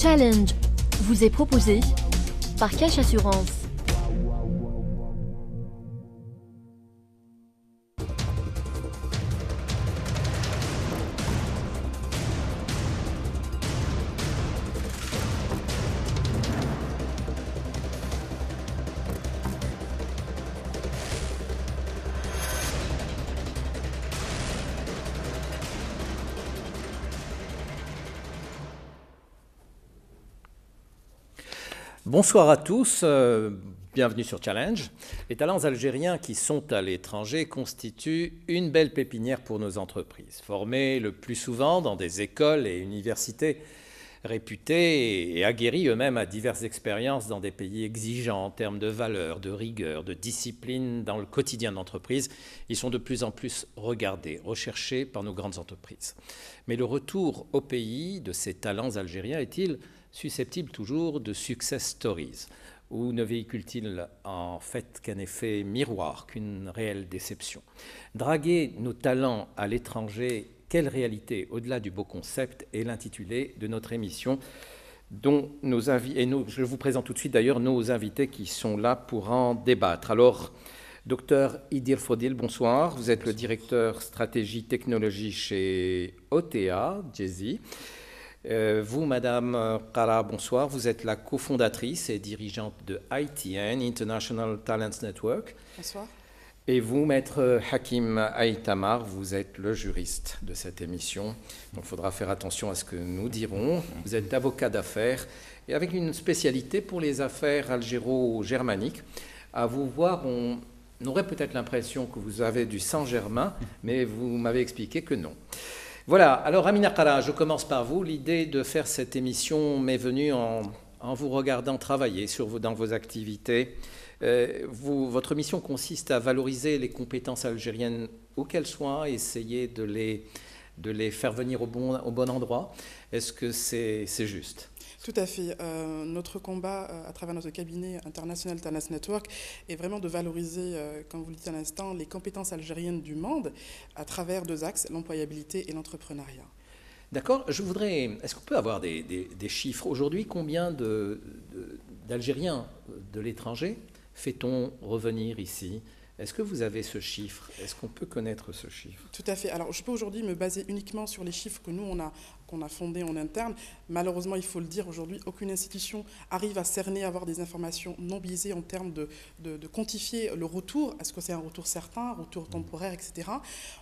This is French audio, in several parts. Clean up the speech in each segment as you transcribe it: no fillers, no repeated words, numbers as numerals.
Challenge vous est proposé par Cash Assurance. Bonsoir à tous, bienvenue sur Challenge. Les talents algériens qui sont à l'étranger constituent une belle pépinière pour nos entreprises. Formés le plus souvent dans des écoles et universités réputés et aguerris eux-mêmes à diverses expériences dans des pays exigeants en termes de valeurs, de rigueur, de discipline dans le quotidien d'entreprise, ils sont de plus en plus regardés, recherchés par nos grandes entreprises. Mais le retour au pays de ces talents algériens est-il susceptible toujours de success stories, ou ne véhicule-t-il en fait qu'un effet miroir, qu'une réelle déception? Draguer nos talents à l'étranger, quelle réalité au-delà du beau concept, est l'intitulé de notre émission, dont je vous présente tout de suite d'ailleurs nos invités qui sont là pour en débattre. Alors, Docteur Idir Fodil, bonsoir. Vous êtes le directeur stratégie technologie chez OTA, Jay-Z. Vous, Madame Qara, bonsoir. Vous êtes la cofondatrice et dirigeante de ITN, International Talents Network. Bonsoir. Et vous, Maître Hakim Aïtamar, vous êtes le juriste de cette émission. Donc, il faudra faire attention à ce que nous dirons. Vous êtes avocat d'affaires et avec une spécialité pour les affaires algéro-germaniques. À vous voir, on aurait peut-être l'impression que vous avez du sang germain, mais vous m'avez expliqué que non. Voilà, alors Amina Qara, je commence par vous. L'idée de faire cette émission m'est venue en vous regardant travailler dans vos activités. Votre mission consiste à valoriser les compétences algériennes où qu'elles soient, essayer de les faire venir au bon endroit. Est-ce que c'est juste ? Tout à fait. Notre combat à travers notre cabinet International Talents Network est vraiment de valoriser, comme vous le dites à l'instant, les compétences algériennes du monde à travers deux axes, l'employabilité et l'entrepreneuriat. D'accord. Est-ce qu'on peut avoir des chiffres? Aujourd'hui, combien d'Algériens de l'étranger fait-on revenir ici? Est-ce que vous avez ce chiffre? Est-ce qu'on peut connaître ce chiffre? Tout à fait. Alors, je peux aujourd'hui me baser uniquement sur les chiffres que nous, qu'on a fondés en interne. Malheureusement, il faut le dire, aujourd'hui, aucune institution arrive à cerner, à avoir des informations non biaisées en termes de quantifier le retour. Est-ce que c'est un retour certain, un retour temporaire, etc.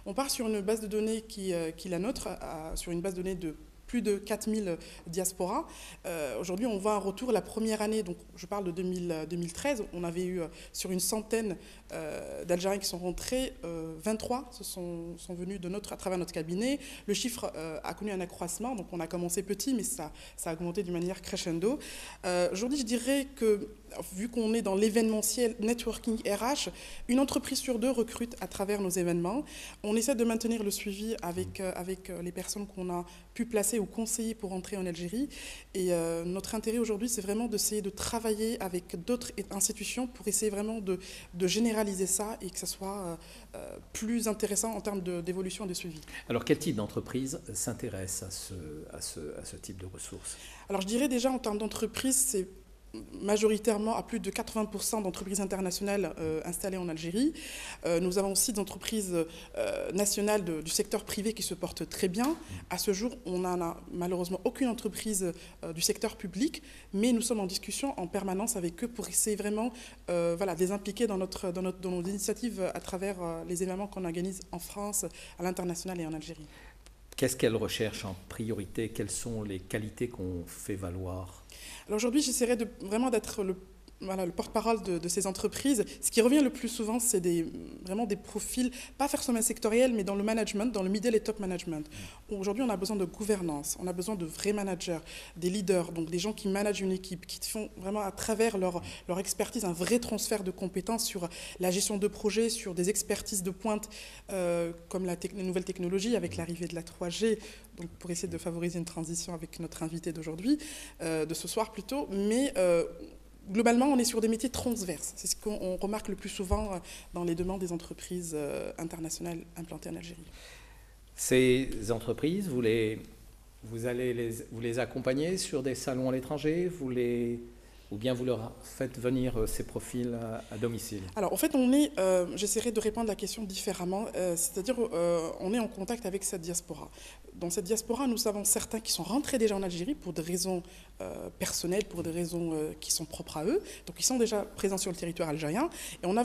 On part sur une base de données qui est la nôtre, sur une base de données de plus de 4000 diasporas. Aujourd'hui, on voit un retour. La première année, donc je parle de 2013, on avait eu sur une centaine d'Algériens qui sont rentrés, 23 sont venus à travers notre cabinet. Le chiffre a connu un accroissement, donc on a commencé petit, mais ça a augmenté d'une manière crescendo. Aujourd'hui, je dirais que, vu qu'on est dans l'événementiel networking RH, une entreprise sur deux recrute à travers nos événements. On essaie de maintenir le suivi avec les personnes qu'on a pu placer ou conseiller pour entrer en Algérie. Et notre intérêt aujourd'hui, c'est vraiment d'essayer de travailler avec d'autres institutions pour essayer vraiment de généraliser ça et que ça soit plus intéressant en termes d'évolution et de suivi. Alors, quel type d'entreprise s'intéresse à ce type de ressources? Alors, je dirais déjà en termes d'entreprise, c'est majoritairement à plus de 80% d'entreprises internationales installées en Algérie. Nous avons aussi des entreprises nationales du secteur privé qui se portent très bien. À ce jour, on n'a malheureusement aucune entreprise du secteur public, mais nous sommes en discussion en permanence avec eux pour essayer vraiment de les impliquer dans nos initiatives à travers les événements qu'on organise en France, à l'international et en Algérie. Qu'est-ce qu'elles recherchent en priorité? Quelles sont les qualités qu'on fait valoir? Alors aujourd'hui, j'essaierai vraiment d'être le porte-parole de ces entreprises. Ce qui revient le plus souvent, c'est vraiment des profils, pas forcément sectoriels, mais dans le management, dans le middle et top management. Aujourd'hui, on a besoin de gouvernance, on a besoin de vrais managers, des leaders, donc des gens qui managent une équipe, qui font vraiment à travers leur expertise un vrai transfert de compétences sur la gestion de projets, sur des expertises de pointe comme les nouvelles technologies avec l'arrivée de la 3G, donc pour essayer de favoriser une transition avec notre invité d'aujourd'hui, de ce soir plutôt, mais globalement, on est sur des métiers transverses. C'est ce qu'on remarque le plus souvent dans les demandes des entreprises internationales implantées en Algérie. Ces entreprises, vous les vous les accompagnez sur des salons à l'étranger, ou bien vous leur faites venir ces profils à domicile? Alors, en fait, j'essaierai de répondre à la question différemment, c'est-à-dire on est en contact avec cette diaspora. Dans cette diaspora, nous avons certains qui sont rentrés déjà en Algérie pour des raisons personnelles, pour des raisons qui sont propres à eux, donc ils sont déjà présents sur le territoire algérien, et on a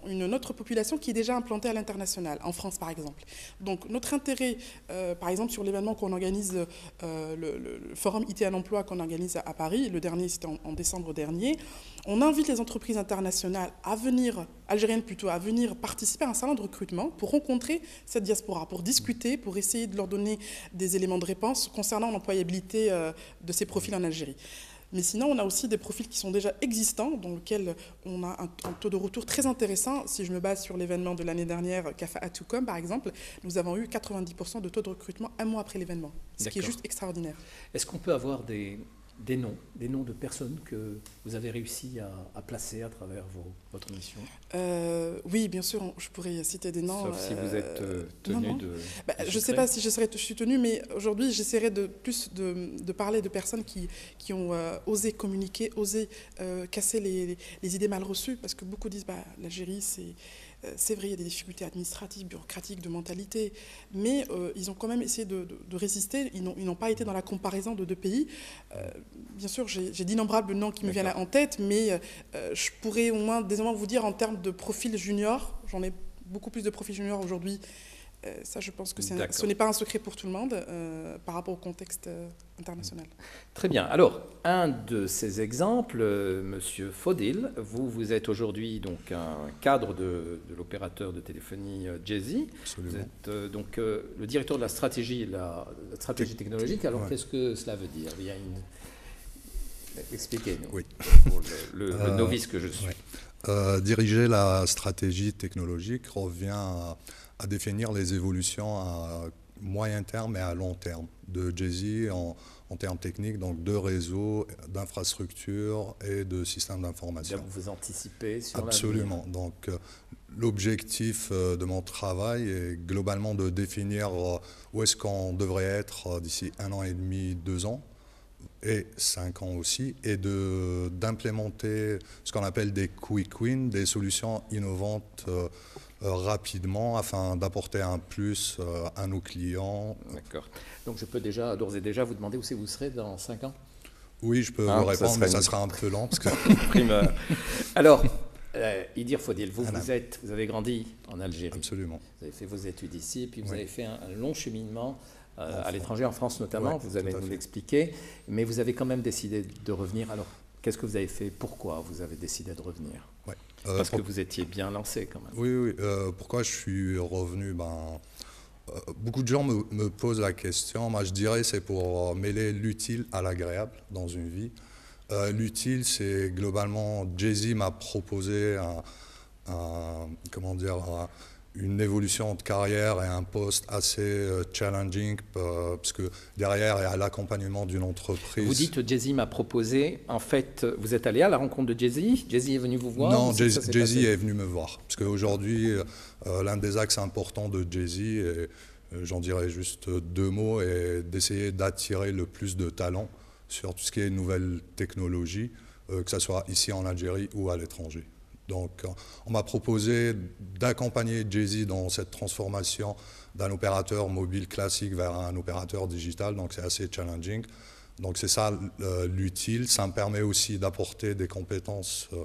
une autre population qui est déjà implantée à l'international, en France par exemple. Donc notre intérêt, par exemple sur l'événement qu'on organise, le forum IT à l'emploi qu'on organise à Paris, le dernier c'était en décembre dernier, on invite les entreprises internationales algériennes plutôt, à venir participer à un salon de recrutement pour rencontrer cette diaspora, pour discuter, pour essayer de leur donner des éléments de réponse concernant l'employabilité de ces profils en Algérie. Mais sinon, on a aussi des profils qui sont déjà existants, dans lesquels on a un taux de retour très intéressant. Si je me base sur l'événement de l'année dernière, Kafa'atukum par exemple, nous avons eu 90% de taux de recrutement un mois après l'événement, ce qui est juste extraordinaire. Est-ce qu'on peut avoir des noms de personnes que vous avez réussi à placer à travers votre mission? Oui, bien sûr, je pourrais citer des noms. Sauf si vous êtes tenu de... je ne sais pas si je suis tenu, mais aujourd'hui, j'essaierai plus de parler de personnes qui ont osé communiquer, osé casser les idées mal reçues, parce que beaucoup disent l'Algérie, c'est vrai, il y a des difficultés administratives, bureaucratiques, de mentalité, mais ils ont quand même essayé de résister. Ils n'ont pas été dans la comparaison de deux pays. Bien sûr, j'ai d'innombrables noms qui me viennent en tête, mais je pourrais au moins désormais vous dire en termes de profil junior, j'en ai beaucoup plus de profils juniors aujourd'hui. Ça, je pense que ce n'est pas un secret pour tout le monde par rapport au contexte international. Très bien. Alors, un de ces exemples, Monsieur Fodil, vous êtes aujourd'hui donc un cadre de l'opérateur de téléphonie Djezzy. Vous êtes donc le directeur de la stratégie technologique. Alors, qu'est-ce que cela veut dire? Expliquez-nous, oui. Pour le novice que je suis. Diriger la stratégie technologique revient à définir les évolutions à moyen terme et à long terme de Djezzy en termes techniques, donc de réseaux, d'infrastructures et de systèmes d'information. Vous anticipez sur l'avenir. Absolument. Donc l'objectif de mon travail est globalement de définir où est-ce qu'on devrait être d'ici 1 an et demi, 2 ans, et 5 ans aussi, et d'implémenter ce qu'on appelle des quick wins, des solutions innovantes rapidement afin d'apporter un plus à nos clients. D'accord. Donc je peux d'ores et déjà vous demander où vous serez dans 5 ans? Oui, je peux vous répondre, mais ça sera un peu lent. Parce que... Alors, Idir Fodil, vous avez grandi en Algérie. Absolument. Vous avez fait vos études ici, puis vous avez fait un long cheminement à l'étranger, en France notamment, vous allez nous l'expliquer, mais vous avez quand même décidé de revenir. Alors, qu'est-ce que vous avez fait? Pourquoi vous avez décidé de revenir? Parce que vous étiez bien lancé quand même. Oui. Pourquoi je suis revenu? Beaucoup de gens me posent la question. Moi, je dirais c'est pour mêler l'utile à l'agréable dans une vie. L'utile, c'est globalement, Djezzy m'a proposé une évolution de carrière et un poste assez challenging, parce que derrière, il y a l'accompagnement d'une entreprise. Vous dites Djezzy m'a proposé, en fait, vous êtes allé à la rencontre de Djezzy? Djezzy est venu vous voir? Non, Djezzy est venu me voir, parce qu'aujourd'hui, l'un des axes importants de Djezzy, et j'en dirais juste 2 mots, est d'essayer d'attirer le plus de talents sur tout ce qui est nouvelles technologies, que ce soit ici en Algérie ou à l'étranger. Donc, on m'a proposé d'accompagner Djezzy dans cette transformation d'un opérateur mobile classique vers un opérateur digital. Donc, c'est assez challenging. Donc, c'est ça l'utile. Ça me permet aussi d'apporter des compétences que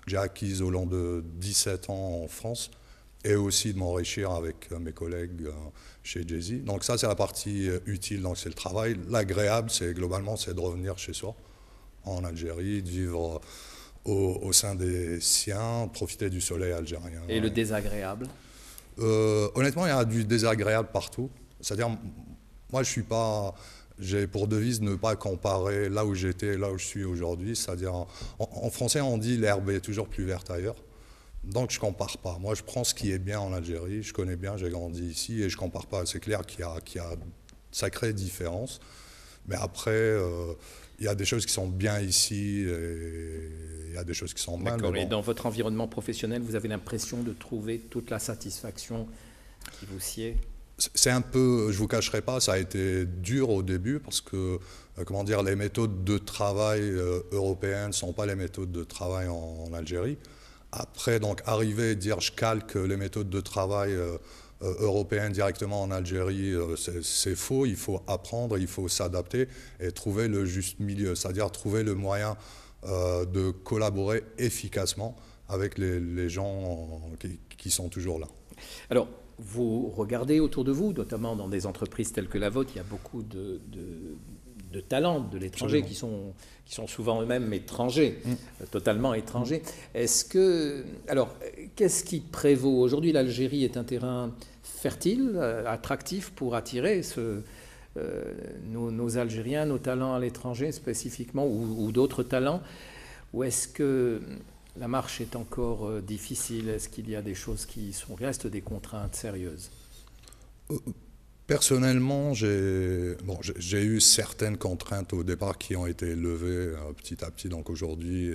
j'ai acquises au long de 17 ans en France et aussi de m'enrichir avec mes collègues chez Djezzy. Donc, ça, c'est la partie utile. Donc, c'est le travail. L'agréable, c'est globalement, c'est de revenir chez soi en Algérie, de vivre au sein des siens, profiter du soleil algérien. Et le désagréable? Honnêtement, il y a du désagréable partout. C'est-à-dire, moi, j'ai pour devise ne pas comparer là où j'étais et là où je suis aujourd'hui. C'est-à-dire, en français, on dit l'herbe est toujours plus verte ailleurs. Donc, je ne compare pas. Moi, je prends ce qui est bien en Algérie. Je connais bien, j'ai grandi ici et je ne compare pas. C'est clair qu'il y a une sacrée différence. Mais après, il y a des choses qui sont bien ici et il y a des choses qui sont mal. D'accord. Et dans votre environnement professionnel, vous avez l'impression de trouver toute la satisfaction qui vous sied? c'est un peu, je ne vous cacherai pas, ça a été dur au début parce que, comment dire, les méthodes de travail européennes ne sont pas les méthodes de travail en Algérie. Après, donc, arriver et dire je calque les méthodes de travail européennes directement en Algérie, c'est faux. Il faut apprendre, il faut s'adapter et trouver le juste milieu, c'est-à-dire trouver le moyen de collaborer efficacement avec les gens qui sont toujours là. Alors, vous regardez autour de vous, notamment dans des entreprises telles que la vôtre, il y a beaucoup de talents de l'étranger qui sont souvent eux-mêmes étrangers, totalement étrangers. Alors, qu'est-ce qui prévaut aujourd'hui? L'Algérie est un terrain fertile, attractif pour attirer nos Algériens, nos talents à l'étranger spécifiquement, ou d'autres talents, ou est-ce que la marche est encore difficile? Est-ce qu'il y a des choses qui restent des contraintes sérieuses? Personnellement, j'ai eu certaines contraintes au départ qui ont été levées petit à petit. Donc aujourd'hui,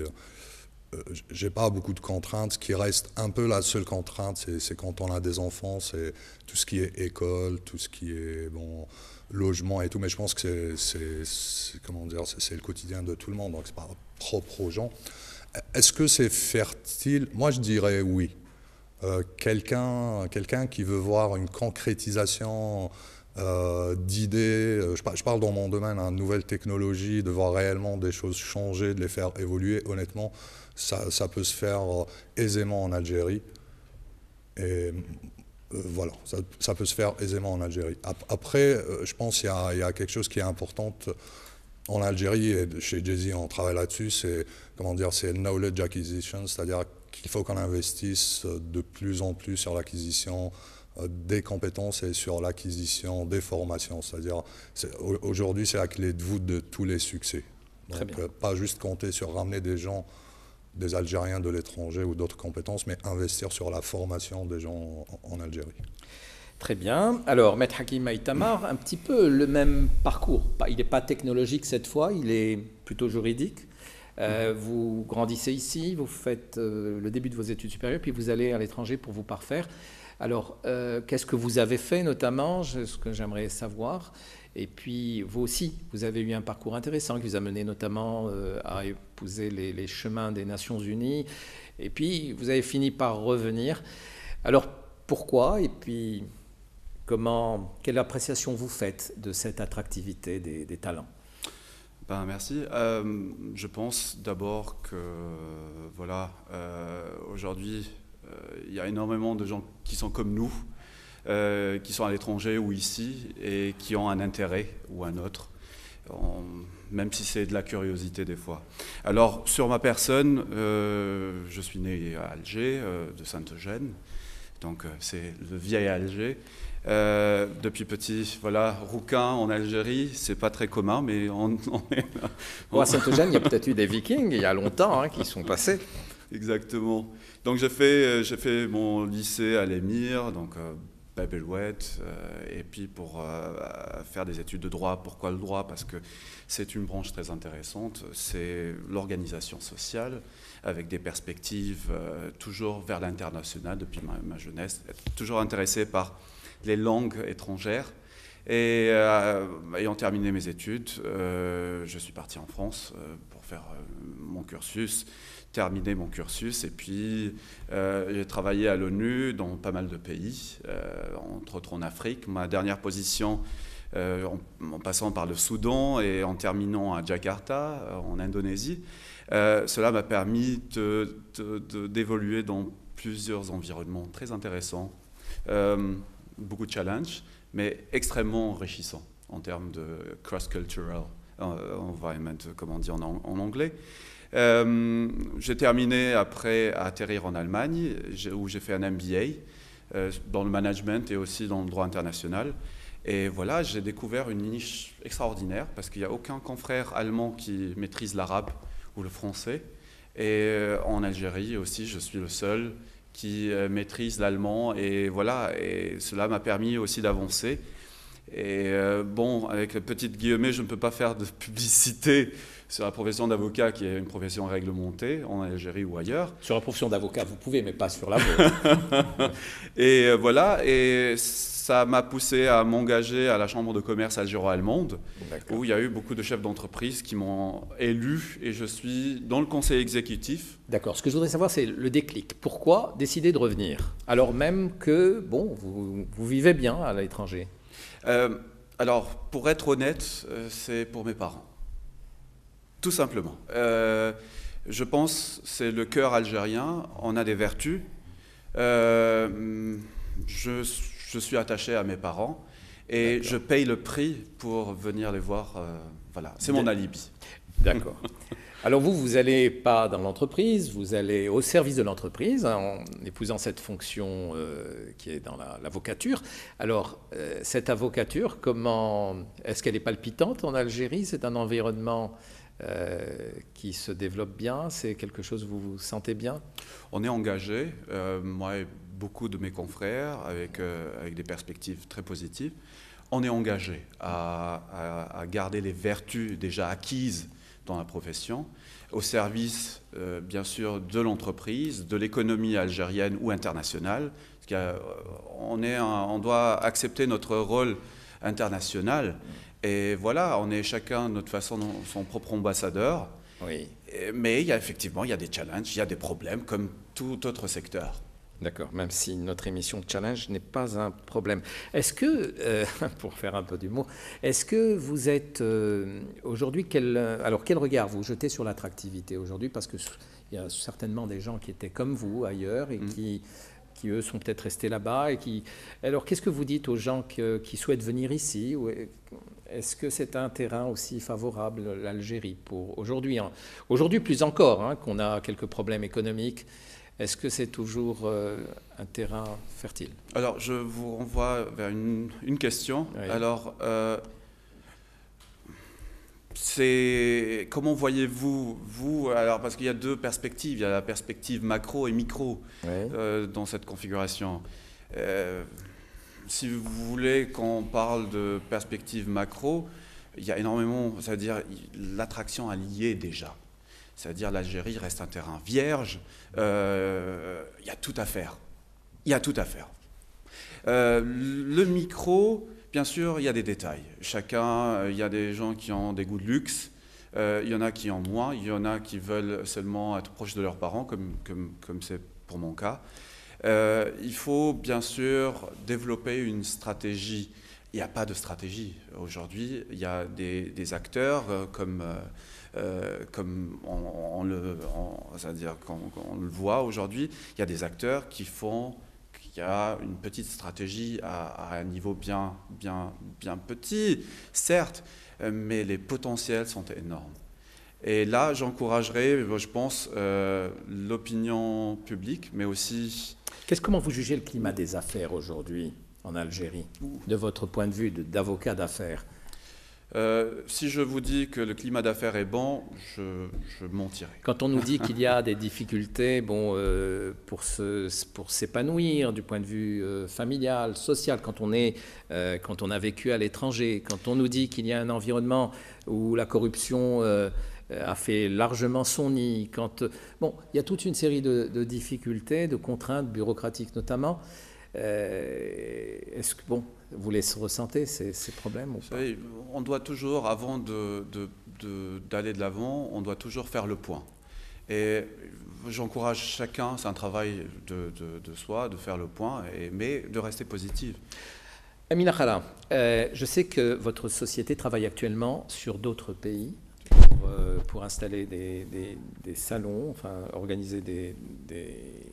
j'ai pas beaucoup de contraintes. Ce qui reste un peu la seule contrainte, c'est quand on a des enfants, c'est tout ce qui est école, tout ce qui est logement et tout. Mais je pense que c'est le quotidien de tout le monde, donc c'est pas propre aux gens. Est-ce que c'est fertile? Moi, je dirais oui. Quelqu'un qui veut voir une concrétisation d'idées, je parle dans mon domaine, nouvelles technologies, de voir réellement des choses changer, de les faire évoluer, honnêtement, ça peut se faire aisément en Algérie. Et voilà, ça peut se faire aisément en Algérie. Après, je pense qu'il y a quelque chose qui est important en Algérie, et chez Jay-Z, on travaille là-dessus, c'est le knowledge acquisition, c'est-à-dire qu'il faut qu'on investisse de plus en plus sur l'acquisition des compétences et sur l'acquisition des formations. C'est-à-dire, aujourd'hui, c'est la clé de voûte de tous les succès. Donc, pas juste compter sur ramener des gens, des Algériens de l'étranger ou d'autres compétences, mais investir sur la formation des gens en Algérie. Très bien. Alors, Maître Hakim Aïtamar, un petit peu le même parcours. Il n'est pas technologique cette fois, il est plutôt juridique. Vous grandissez ici, vous faites le début de vos études supérieures, puis vous allez à l'étranger pour vous parfaire. Alors, qu'est-ce que vous avez fait notamment, ce que j'aimerais savoir. Et puis, vous aussi, vous avez eu un parcours intéressant qui vous a mené notamment à épouser les chemins des Nations Unies. Et puis, vous avez fini par revenir. Alors, pourquoi? Et puis, quelle appréciation vous faites de cette attractivité des talents? Merci. Je pense d'abord que aujourd'hui, il y a énormément de gens qui sont comme nous, qui sont à l'étranger ou ici, et qui ont un intérêt ou un autre, même si c'est de la curiosité des fois. Alors, sur ma personne, je suis né à Alger, de Saint-Eugène, donc c'est le vieil Alger. Depuis petit, rouquin en Algérie, c'est pas très commun, mais à Saint-Eugène, il y a peut-être eu des Vikings, il y a longtemps, qui sont passés. Exactement. Donc j'ai fait mon lycée à l'Émir, donc Babelouet, et puis pour faire des études de droit. Pourquoi le droit? Parce que c'est une branche très intéressante, c'est l'organisation sociale, avec des perspectives toujours vers l'international depuis ma jeunesse, toujours intéressé par les langues étrangères. Et ayant terminé mes études, je suis parti en France pour faire mon cursus, terminer mon cursus, et puis j'ai travaillé à l'ONU dans pas mal de pays, entre autres en Afrique. Ma dernière position, en passant par le Soudan et en terminant à Jakarta, en Indonésie, cela m'a permis d'évoluer dans plusieurs environnements très intéressants. Beaucoup de challenges, mais extrêmement enrichissants en termes de cross-cultural environment, comme on dit en anglais. J'ai terminé après à atterrir en Allemagne, où j'ai fait un MBA dans le management et aussi dans le droit international. Et voilà, j'ai découvert une niche extraordinaire, parce qu'il n'y a aucun confrère allemand qui maîtrise l'arabe ou le français. Et en Algérie aussi, je suis le seul qui maîtrise l'allemand, et voilà, et cela m'a permis aussi d'avancer. Et bon, avec la petite guillemets, je ne peux pas faire de publicité sur la profession d'avocat qui est une profession réglementée en Algérie ou ailleurs. Sur la profession d'avocat, vous pouvez, mais pas sur la vôtre. Et voilà, et ça m'a poussé à m'engager à la Chambre de commerce algéro-allemande, où il y a eu beaucoup de chefs d'entreprise qui m'ont élu et je suis dans le conseil exécutif. D'accord. Ce que je voudrais savoir, c'est le déclic. Pourquoi décider de revenir, alors même que, bon, vous vivez bien à l'étranger? Alors, pour être honnête, c'est pour mes parents. Tout simplement. Je pense que c'est le cœur algérien, on a des vertus. Je suis attaché à mes parents et je paye le prix pour venir les voir. Voilà, c'est mon alibi. D'accord. Alors vous n'allez pas dans l'entreprise, vous allez au service de l'entreprise, hein, en épousant cette fonction qui est dans l'avocature. Alors, cette avocature, comment est-ce qu'elle est palpitante en Algérie? C'est un environnement qui se développe bien? C'est quelque chose où vous vous sentez bien? On est engagé, moi et beaucoup de mes confrères, avec des perspectives très positives. On est engagé à garder les vertus déjà acquises dans la profession, au service, bien sûr, de l'entreprise, de l'économie algérienne ou internationale. Parce on doit accepter notre rôle international. Et voilà, on est chacun, de notre façon, son propre ambassadeur. Oui. Mais effectivement, il y a des challenges, il y a des problèmes, comme tout autre secteur. D'accord, même si notre émission Challenge n'est pas un problème. Est-ce que, pour faire un peu d'humour, est-ce que vous êtes aujourd'hui, quel regard vous jetez sur l'attractivité aujourd'hui? Parce qu'il y a certainement des gens qui étaient comme vous ailleurs et qui eux, sont peut-être restés là-bas. Alors, qu'est-ce que vous dites aux gens qui souhaitent venir ici? Est-ce que c'est un terrain aussi favorable, l'Algérie, pour aujourd'hui? Aujourd'hui, plus encore, hein, qu'on a quelques problèmes économiques. Est-ce que c'est toujours un terrain fertile? Alors, je vous renvoie vers une question. Oui. Alors, comment voyez-vous, alors, parce qu'il y a deux perspectives, il y a la perspective macro et micro dans cette configuration. Si vous voulez qu'on parle de perspective macro, il y a énormément, c'est-à-dire l'attraction alliée déjà. C'est-à-dire l'Algérie reste un terrain vierge, il y a tout à faire. Il y a tout à faire. Le micro, bien sûr, il y a des détails. Chacun, il y a des gens qui ont des goûts de luxe, il y en a qui en ont moins, il y en a qui veulent seulement être proches de leurs parents, comme c'est pour mon cas. Il faut bien sûr développer une stratégie. Il n'y a pas de stratégie aujourd'hui. Il y a des acteurs comme c'est-à-dire qu'on le voit aujourd'hui, il y a des acteurs qui a une petite stratégie à un niveau bien petit, certes, mais les potentiels sont énormes. Et là, j'encouragerais, je pense, l'opinion publique, mais aussi... Comment vous jugez le climat des affaires aujourd'hui en Algérie, de votre point de vue d'avocat d'affaires? Si je vous dis que le climat d'affaires est bon, je mentirai. Quand on nous dit qu'il y a des difficultés pour s'épanouir du point de vue familial, social, quand on a vécu à l'étranger, quand on nous dit qu'il y a un environnement où la corruption a fait largement son nid, il y a toute une série de difficultés, de contraintes bureaucratiques notamment. Est-ce que vous les ressentez ces problèmes ou pas? Vous savez, on doit toujours, avant d'aller de l'avant, on doit toujours faire le point. Et j'encourage chacun, c'est un travail de soi, de faire le point, mais de rester positif. Amina Khala, je sais que votre société travaille actuellement sur d'autres pays pour installer des salons, organiser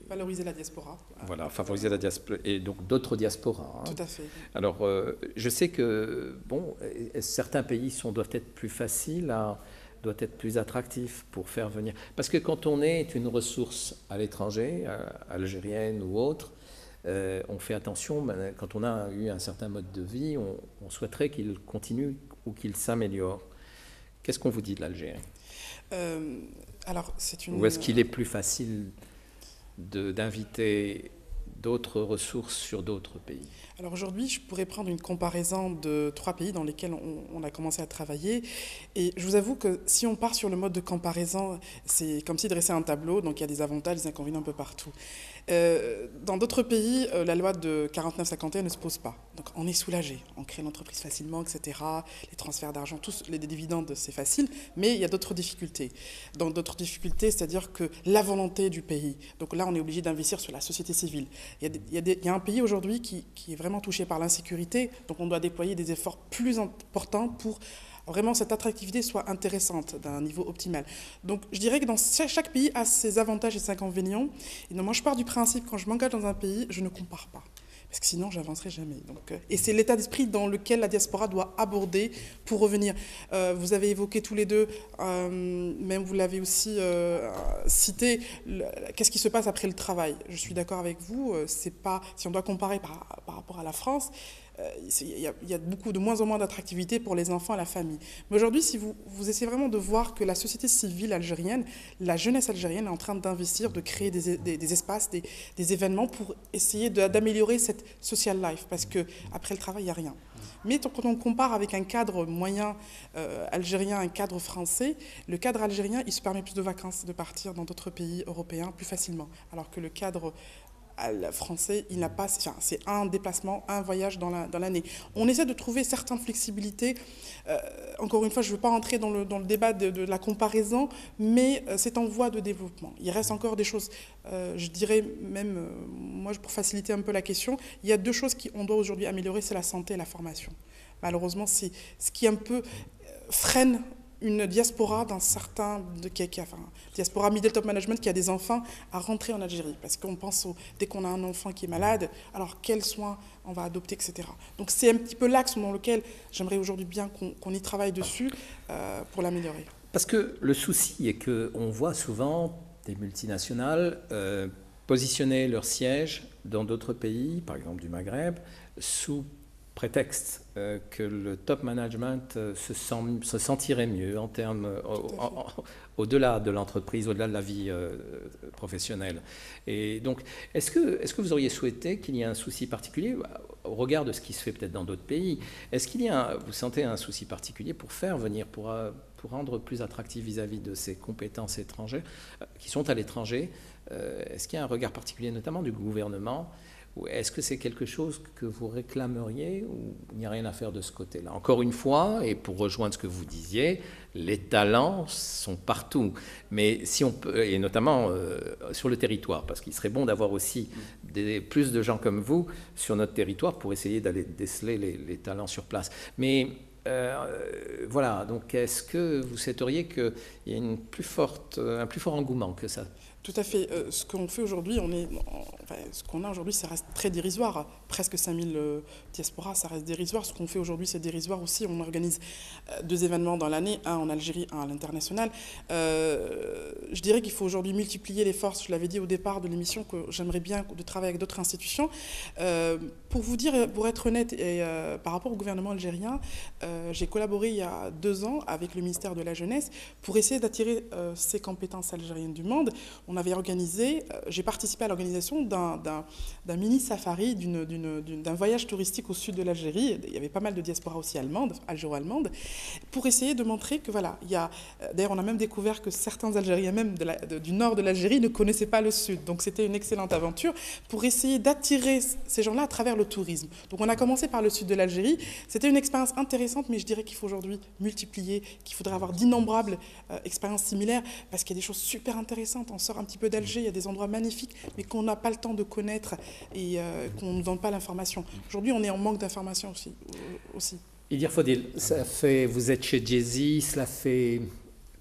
valoriser la diaspora. Voilà, favoriser la diaspora, et donc d'autres diasporas. Tout à fait. Alors, je sais que, certains pays doivent être plus faciles, doivent être plus attractifs pour faire venir. Parce que quand on est une ressource à l'étranger, algérienne ou autre, on fait attention, quand on a eu un certain mode de vie, on souhaiterait qu'il continue ou qu'il s'améliore. Qu'est-ce qu'on vous dit de l'Algérie? Ou est-ce qu'il est plus facile d'inviter d'autres ressources sur d'autres pays? Alors aujourd'hui, je pourrais prendre une comparaison de 3 pays dans lesquels on a commencé à travailler. Et je vous avoue que si on part sur le mode de comparaison, c'est comme si dresser un tableau, donc il y a des avantages, des inconvénients un peu partout. Dans d'autres pays, la loi de 49-51 ne se pose pas. Donc on est soulagé, on crée une entreprise facilement, etc. Les transferts d'argent, tous les dividendes, c'est facile, mais il y a d'autres difficultés. Dans d'autres difficultés, c'est-à-dire que la volonté du pays. Donc là, on est obligé d'investir sur la société civile. Il y a un pays aujourd'hui qui est vraiment touché par l'insécurité, donc on doit déployer des efforts plus importants pour vraiment cette attractivité soit intéressante d'un niveau optimal. Donc je dirais que dans chaque pays a ses avantages et ses inconvénients. Et donc moi je pars du principe, quand je m'engage dans un pays, je ne compare pas. Parce que sinon, je n'avancerai jamais. Donc, et c'est l'état d'esprit dans lequel la diaspora doit aborder pour revenir. Vous avez évoqué tous les deux, même vous l'avez aussi cité, qu'est-ce qui se passe après le travail? Je suis d'accord avec vous, c'est pas, si on doit comparer par rapport à la France, il y a beaucoup de moins en moins d'attractivité pour les enfants et la famille. Mais aujourd'hui, si vous essayez vraiment de voir que la société civile algérienne, la jeunesse algérienne est en train d'investir, de créer des espaces, des événements pour essayer d'améliorer cette social life, parce qu'après le travail, il n'y a rien. Mais quand on compare avec un cadre moyen algérien, un cadre français, le cadre algérien, il se permet plus de vacances, de partir dans d'autres pays européens plus facilement, alors que le cadre français, il n'a pas, enfin, c'est un déplacement, un voyage dans l'année. On essaie de trouver certaines flexibilités. Encore une fois, je ne veux pas rentrer dans le débat de la comparaison, mais c'est en voie de développement. Il reste encore des choses, je dirais même, moi pour faciliter un peu la question, il y a 2 choses qu'on doit aujourd'hui améliorer, c'est la santé et la formation. Malheureusement, c'est ce qui un peu freine une diaspora d'un certain, diaspora middle top management qui a des enfants à rentrer en Algérie. Parce qu'on pense, dès qu'on a un enfant qui est malade, alors quels soins on va adopter, etc. Donc c'est un petit peu l'axe dans lequel j'aimerais aujourd'hui bien qu'on y travaille dessus pour l'améliorer. Parce que le souci est qu'on voit souvent des multinationales positionner leur siège dans d'autres pays, par exemple du Maghreb, sous prétexte que le top management se sentirait mieux en termes au-delà de l'entreprise, au-delà de la vie professionnelle. Et donc, est-ce que vous auriez souhaité qu'il y ait un souci particulier au regard de ce qui se fait peut-être dans d'autres pays? Est-ce qu'il y a, vous sentez un souci particulier pour faire venir, pour rendre plus attractif vis-à-vis de ces compétences étrangères qui sont à l'étranger? Est-ce qu'il y a un regard particulier, notamment du gouvernement? Ou est-ce que c'est quelque chose que vous réclameriez ou il n'y a rien à faire de ce côté-là? Encore une fois, et pour rejoindre ce que vous disiez, les talents sont partout. Mais si on peut, et notamment sur le territoire, parce qu'il serait bon d'avoir aussi plus de gens comme vous sur notre territoire pour essayer d'aller déceler les talents sur place. Mais voilà, donc est-ce que vous souhaiteriez qu'il y ait un plus fort engouement que ça? Tout à fait. Ce qu'on fait aujourd'hui, ce qu'on a aujourd'hui, ça reste très dérisoire. Presque 5000 diasporas, ça reste dérisoire. Ce qu'on fait aujourd'hui, c'est dérisoire aussi. On organise 2 événements dans l'année, un en Algérie, un à l'international. Je dirais qu'il faut aujourd'hui multiplier les forces. Je l'avais dit au départ de l'émission que j'aimerais bien de travailler avec d'autres institutions. Pour vous dire, pour être honnête, et par rapport au gouvernement algérien, j'ai collaboré il y a 2 ans avec le ministère de la Jeunesse pour essayer d'attirer ces compétences algériennes du monde. On avait organisé, j'ai participé à l'organisation d'un mini-safari, d'un voyage touristique au sud de l'Algérie. Il y avait pas mal de diasporas aussi algéro-allemandes, pour essayer de montrer que voilà, d'ailleurs on a même découvert que certains Algériens même du nord de l'Algérie ne connaissaient pas le sud. Donc c'était une excellente aventure pour essayer d'attirer ces gens-là à travers le tourisme. Donc on a commencé par le sud de l'Algérie. C'était une expérience intéressante, mais je dirais qu'il faut aujourd'hui multiplier, qu'il faudrait avoir d'innombrables expériences similaires, parce qu'il y a des choses super intéressantes. On sort un petit peu d'Alger, il y a des endroits magnifiques, mais qu'on n'a pas le temps de connaître et qu'on ne donne pas l'information. Aujourd'hui, on est en manque d'informations aussi. Idir Fodil, vous êtes chez Djezzy, cela fait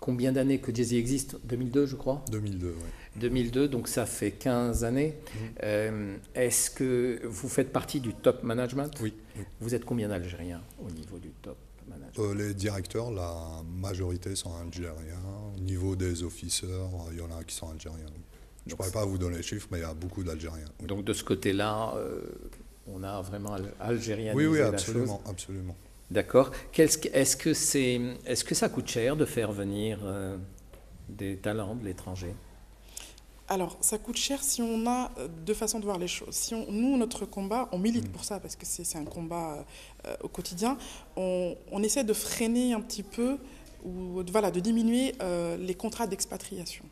combien d'années que Djezzy existe? 2002, je crois? 2002, oui. 2002, donc ça fait 15 années. Est-ce que vous faites partie du top management? Oui. Vous êtes combien d'Algériens au niveau du top management? Les directeurs, la majorité sont algériens. Au niveau des officers, il y en a qui sont algériens. Je ne pourrais pas vous donner les chiffres, mais il y a beaucoup d'Algériens. Oui. Donc de ce côté-là, on a vraiment algérianisé oui, la absolument, chose. absolument. D'accord. Est-ce que ça coûte cher de faire venir des talents de l'étranger? Alors, ça coûte cher si on a deux façons de voir les choses. Si nous, notre combat, on milite pour ça, parce que c'est un combat au quotidien, on essaie de freiner un petit peu, ou voilà, de diminuer les contrats d'expatriation.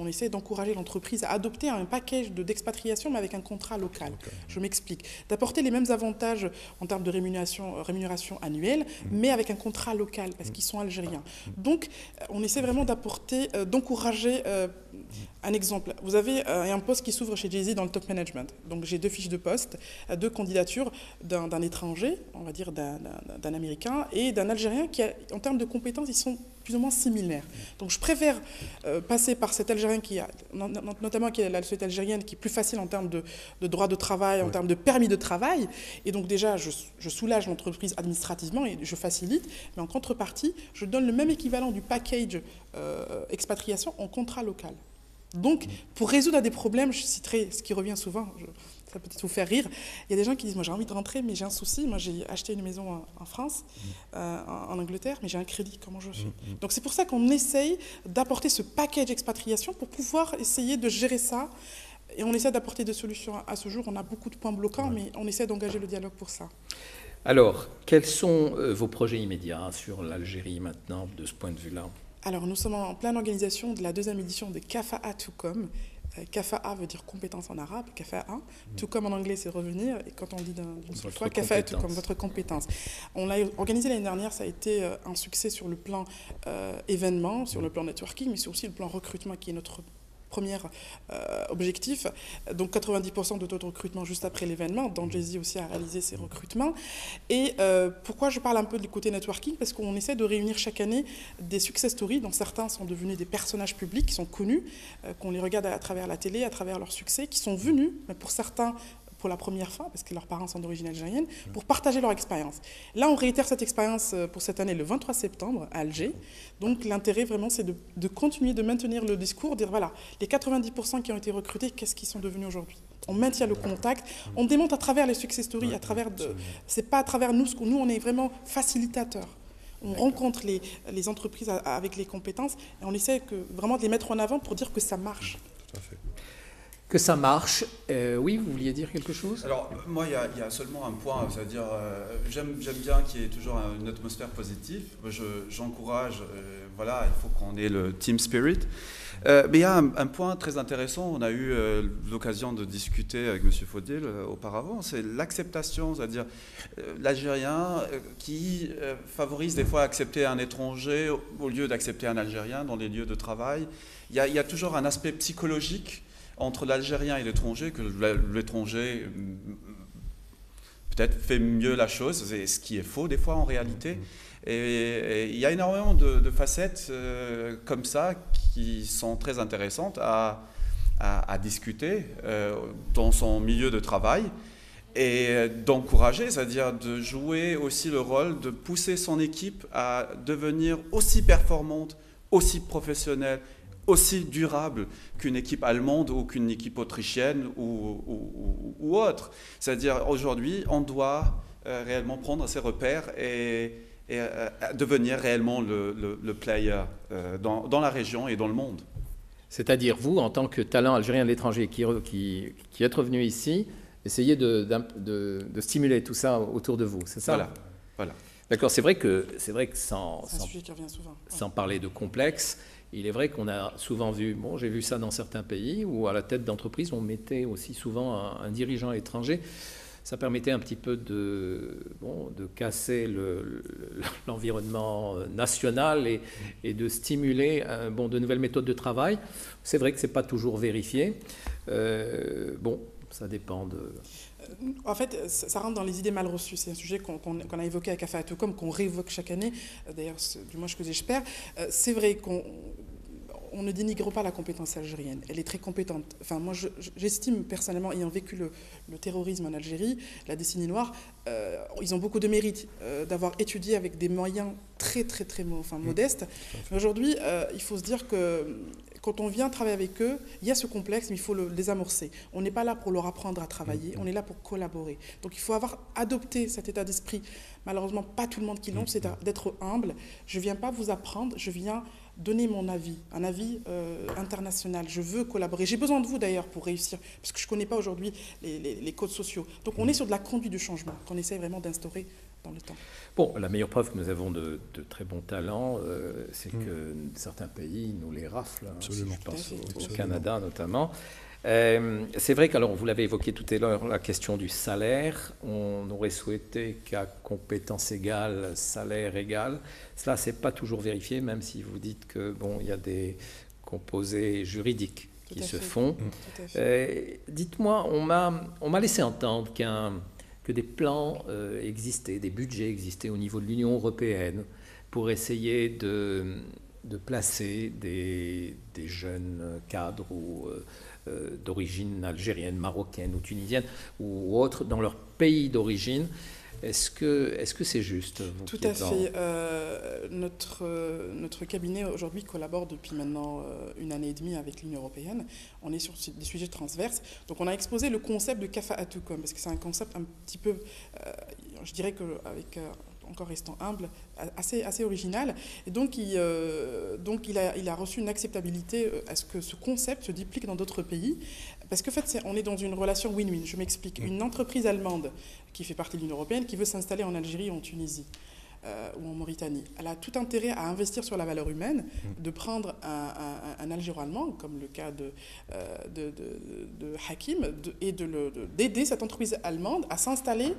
On essaie d'encourager l'entreprise à adopter un package d'expatriation, mais avec un contrat local. Je m'explique. D'apporter les mêmes avantages en termes de rémunération annuelle, mais avec un contrat local, parce qu'ils sont algériens. Donc, on essaie vraiment d'encourager. Un exemple, vous avez un poste qui s'ouvre chez Jay-Z dans le top management. Donc, j'ai 2 fiches de poste, 2 candidatures d'un étranger, on va dire d'un Américain, et d'un Algérien qui, en termes de compétences, ils sont plus ou moins similaires. Donc, je préfère passer par cet Algérien notamment qui est la société algérienne, qui est plus facile en termes de droit de travail, en termes de permis de travail. Et donc déjà, je soulage l'entreprise administrativement et je facilite. Mais en contrepartie, je donne le même équivalent du package expatriation en contrat local. Donc, pour résoudre des problèmes, je citerai ce qui revient souvent, ça peut peut-être vous faire rire, il y a des gens qui disent « moi j'ai envie de rentrer, mais j'ai un souci, moi j'ai acheté une maison en France, en Angleterre, mais j'ai un crédit, comment je fais ?» Donc c'est pour ça qu'on essaye d'apporter ce package expatriation pour pouvoir essayer de gérer ça, et on essaie d'apporter des solutions à ce jour. On a beaucoup de points bloquants, mais on essaie d'engager le dialogue pour ça. Alors, quels sont vos projets immédiats sur l'Algérie maintenant, de ce point de vue-là ? Alors, nous sommes en pleine organisation de la 2e édition de Kafa'a Toucom. Kafa'a veut dire compétence en arabe, Kafa'a. Toucom en anglais, c'est revenir. Et quand on dit d'une seule fois, Kafa'a Toucom, votre compétence. On l'a organisé l'année dernière, ça a été un succès sur le plan événement, sur le plan networking, mais c'est aussi le plan recrutement qui est notre premier objectif. Donc 90% de taux de recrutement juste après l'événement, dont Jay-Z aussi a réalisé ses recrutements. Et pourquoi je parle un peu du côté networking? Parce qu'on essaie de réunir chaque année des success stories, dont certains sont devenus des personnages publics qui sont connus, qu'on les regarde à travers la télé, à travers leur succès, qui sont venus, mais pour certains pour la première fois, parce que leurs parents sont d'origine algérienne, pour partager leur expérience. Là, on réitère cette expérience pour cette année le 23 septembre à Alger. Donc l'intérêt vraiment, c'est de continuer, de maintenir le discours, dire voilà, les 90% qui ont été recrutés, qu'est-ce qu'ils sont devenus aujourd'hui? On maintient le contact, on démontre à travers les success stories, à travers c'est pas à travers nous, nous on est vraiment facilitateurs. On rencontre les entreprises avec les compétences et on essaie vraiment de les mettre en avant pour dire que ça marche. Tout à fait. Que ça marche. Oui, vous vouliez dire quelque chose? Alors, moi, il y a seulement un point, c'est-à-dire, j'aime bien qu'il y ait toujours une atmosphère positive. J'encourage, voilà, il faut qu'on ait le team spirit. Mais il y a un point très intéressant, on a eu l'occasion de discuter avec M. Faudil auparavant, c'est l'acceptation, c'est-à-dire l'Algérien qui favorise des fois accepter un étranger au lieu d'accepter un Algérien dans les lieux de travail. Il y a toujours un aspect psychologique entre l'Algérien et l'étranger, que l'étranger peut-être fait mieux la chose, ce qui est faux des fois en réalité. Et il y a énormément de facettes comme ça qui sont très intéressantes à discuter dans son milieu de travail et d'encourager, c'est-à-dire de jouer aussi le rôle de pousser son équipe à devenir aussi performante, aussi professionnelle, aussi durable qu'une équipe allemande ou qu'une équipe autrichienne ou autre. C'est-à-dire aujourd'hui, on doit réellement prendre ses repères et devenir réellement le player dans la région et dans le monde. C'est-à-dire vous, en tant que talent algérien de l'étranger qui êtes revenu ici, essayez de stimuler tout ça autour de vous, c'est ça? Voilà. D'accord, c'est vrai que sans parler de complexe, il est vrai qu'on a souvent vu, j'ai vu ça dans certains pays, où à la tête d'entreprise, on mettait aussi souvent un dirigeant étranger. Ça permettait un petit peu de casser l'environnement national et de stimuler de nouvelles méthodes de travail. C'est vrai que ce n'est pas toujours vérifié. Ça dépend de... En fait, ça rentre dans les idées mal reçues. C'est un sujet qu'on a évoqué à Kafa'a Toucom, qu'on réévoque chaque année. D'ailleurs, du moins ce que j'espère. C'est vrai qu'on ne dénigre pas la compétence algérienne. Elle est très compétente. Enfin, moi, j'estime personnellement, ayant vécu le terrorisme en Algérie, la décennie noire, ils ont beaucoup de mérite d'avoir étudié avec des moyens très, très, très modestes. Mais aujourd'hui, il faut se dire que quand on vient travailler avec eux, il y a ce complexe, mais il faut le désamorcer. On n'est pas là pour leur apprendre à travailler, on est là pour collaborer. Donc il faut avoir adopté cet état d'esprit. Malheureusement, pas tout le monde qui l'ont, c'est d'être humble. Je ne viens pas vous apprendre, je viens donner mon avis, un avis international. Je veux collaborer. J'ai besoin de vous d'ailleurs pour réussir, parce que je ne connais pas aujourd'hui les codes sociaux. Donc on est sur de la conduite du changement qu'on essaie vraiment d'instaurer dans le temps. Bon, la meilleure preuve que nous avons de très bons talents, c'est que certains pays nous les raflent. Absolument. Si je pense au Absolument. Canada notamment. C'est vrai qu'alors, vous l'avez évoqué tout à l'heure, la question du salaire. On aurait souhaité qu'à compétences égales, salaire égal. Cela, c'est pas toujours vérifié, même si vous dites que bon, il y a des composés juridiques qui se font. Dites-moi, on m'a laissé entendre que des plans existaient, des budgets existaient au niveau de l'Union européenne pour essayer de placer des jeunes cadres ou d'origine algérienne, marocaine ou tunisienne ou autre dans leur pays d'origine. Est-ce que c'est juste Tout à fait. Notre cabinet aujourd'hui collabore depuis maintenant 1 année et demie avec l'Union européenne. On est sur des sujets transverses. Donc on a exposé le concept de Kafa'atukum, parce que c'est un concept un petit peu, je dirais qu'avec... encore restant humble, assez original. Et donc, il a reçu une acceptabilité à ce que ce concept se duplique dans d'autres pays. Parce qu'en fait, on est dans une relation win-win. Je m'explique. Une entreprise allemande qui fait partie de l'Union européenne, qui veut s'installer en Algérie ou en Tunisie, ou en Mauritanie, elle a tout intérêt à investir sur la valeur humaine, de prendre un Algéro-allemand, comme le cas de Hakim, et d'aider cette entreprise allemande à s'installer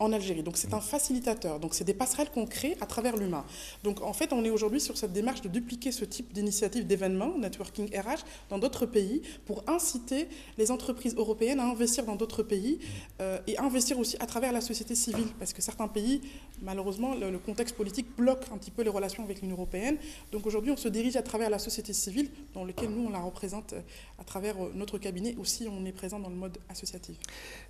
en Algérie. Donc c'est un facilitateur. Donc c'est des passerelles qu'on crée à travers l'humain. Donc en fait, on est aujourd'hui sur cette démarche de dupliquer ce type d'initiative d'événements, networking RH, dans d'autres pays pour inciter les entreprises européennes à investir dans d'autres pays et investir aussi à travers la société civile. Parce que certains pays, malheureusement, le contexte politique bloque un petit peu les relations avec l'Union européenne. Donc aujourd'hui, on se dirige à travers la société civile, dans laquelle nous, on la représente à travers notre cabinet. Aussi, on est présent dans le mode associatif.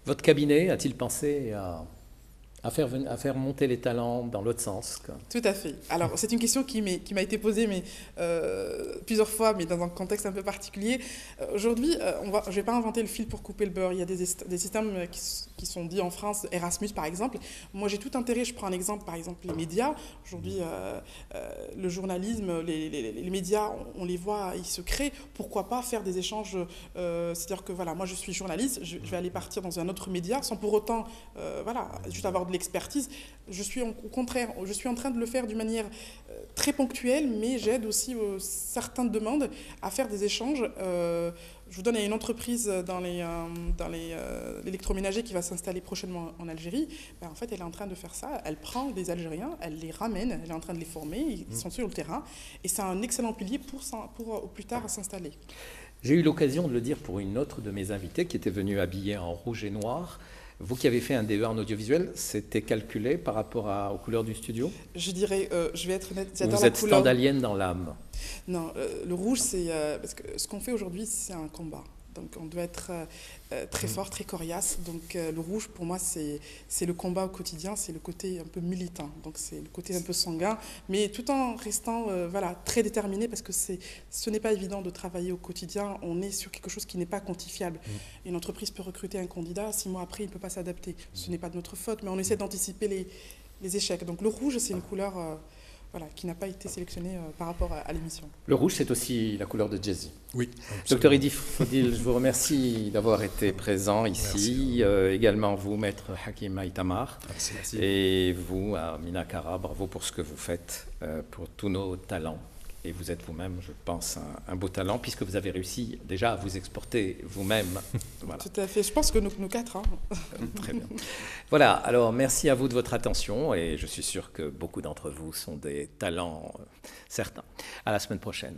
Votre cabinet a-t-il pensé à faire monter les talents dans l'autre sens, quoi? Tout à fait. Alors, c'est une question qui m'a été posée plusieurs fois, mais dans un contexte un peu particulier. Aujourd'hui, je ne vais pas inventer le fil pour couper le beurre. Il y a des systèmes qui sont dits en France, Erasmus par exemple. Moi, j'ai tout intérêt, je prends un exemple, par exemple, les médias. Aujourd'hui, le journalisme, les médias, on les voit, ils se créent. Pourquoi pas faire des échanges c'est-à-dire que, voilà, moi, je suis journaliste, je vais aller partir dans un autre média sans pour autant, juste avoir de l'expertise. Au contraire, je suis en train de le faire d'une manière très ponctuelle, mais j'aide aussi certaines demandes à faire des échanges. Je vous donne une entreprise dans l'électroménager qui va s'installer prochainement en Algérie. Ben, en fait, elle est en train de faire ça. Elle prend des Algériens, elle les ramène, elle est en train de les former, ils sont sur le terrain. Et c'est un excellent pilier pour plus tard s'installer. J'ai eu l'occasion de le dire pour une autre de mes invitées qui était venue habillée en rouge et noir. Vous qui avez fait un DEA en audiovisuel, c'était calculé par rapport aux couleurs du studio? Je dirais, je vais être honnête, j'adore la couleur. Vous êtes stendhalienne dans l'âme? Non, le rouge, c'est... parce que ce qu'on fait aujourd'hui, c'est un combat. Donc on doit être très fort, très coriace. Donc le rouge, pour moi, c'est le combat au quotidien, c'est le côté un peu militant. Donc c'est le côté un peu sanguin, mais tout en restant très déterminé, parce que ce n'est pas évident de travailler au quotidien. On est sur quelque chose qui n'est pas quantifiable. Une entreprise peut recruter un candidat, 6 mois après, il ne peut pas s'adapter. Ce n'est pas de notre faute, mais on essaie d'anticiper les échecs. Donc le rouge, c'est une couleur... qui n'a pas été sélectionné par rapport à l'émission. Le rouge, c'est aussi la couleur de Jazzy. Oui. Docteur Eddy Fodil, je vous remercie d'avoir été présent ici. Également vous, maître Hakim Aïtamar. Merci. Et vous, Amina Kara, bravo pour ce que vous faites pour tous nos talents. Et vous êtes vous-même, je pense, un beau talent, puisque vous avez réussi déjà à vous exporter vous-même. Voilà. Tout à fait. Je pense que nous quatre. Très bien. Voilà, alors merci à vous de votre attention, et je suis sûr que beaucoup d'entre vous sont des talents certains. À la semaine prochaine.